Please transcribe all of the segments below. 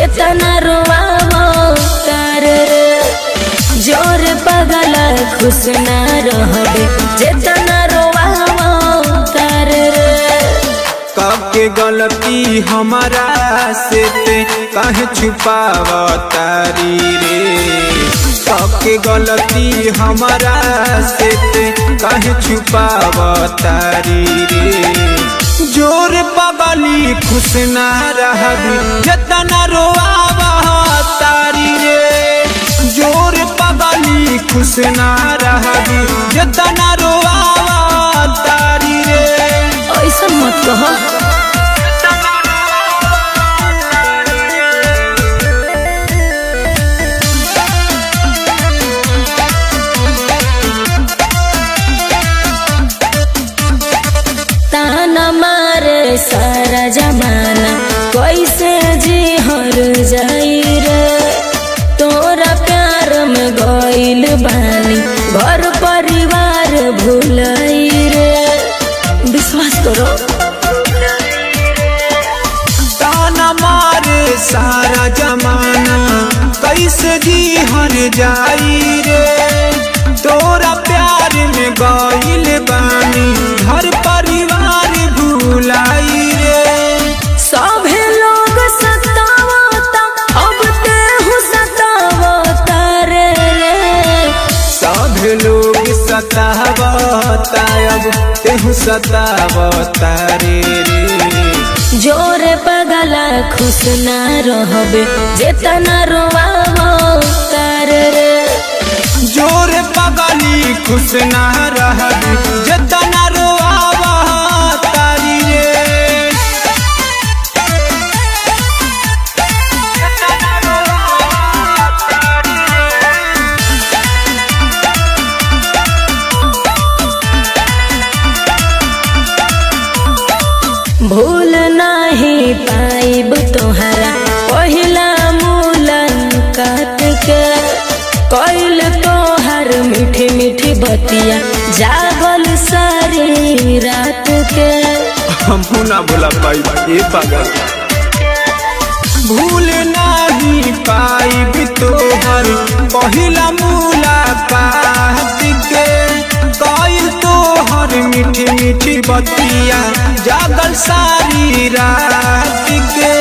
जेतना रोवावो तार रे। जोर पगला खुश ना रहबे जेतना रोवावो तार रे। कब के गलती हमारा से ते काहे छुपावा तारी रे। कब के गलती हमारा से ते काहे छुपावा तारी रे। जोर पगली खुश ना रहबी जेतना रोआवा तारी रे। जोर पगली खुश ना रहबी जेतना रोआवा तारी रे। ऐसा मत कहो। ताना मारे सारा जमाना कैसे जी हर जाई रे। तोरा प्यार में गइल बानी घर परिवार भुलाई रे। विश्वास करो। ताना मारे सारा जमाना कैसे जी हर जाई रे। तोरा प्यार में गइल बानी घर परिवार भुलाई रे। सभे लोग सतावता अब तेहू सतावता रे। सब लोग सतावता अब तेहू सतावता रे। जोरे पगला खुश ना रहबे जेतना रोवावो तार रे। जोर पगली खुश ना रहबी जेतना रोआवा तारी रे। भूल नहीं पाइब तोहरा पहिला मुलाकात के। कइल तोहर मीठी मीठी बतिया जागल सारी रात के। हम ना भूला पाई ये पागल। भूल नहीं पाई तोहर पहिला मुलाकात के। कइल तोहर मीठी मीठी बतिया जागल सारी रात के।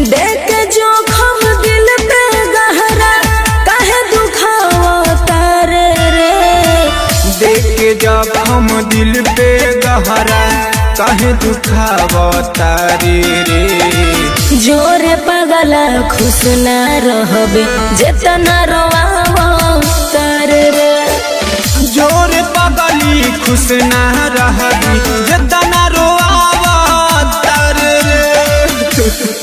देख जो खम दिल पे गहरा काहे दुखावा तार रे। देख के जब हम दिल पे गहरा काहे दुखावा तारी रे। जोरे पगला खुश ना रहबे जेतना रोवावो तार रे। जोर पगली खुश ना रहबी जेतना रोआवा तार रे।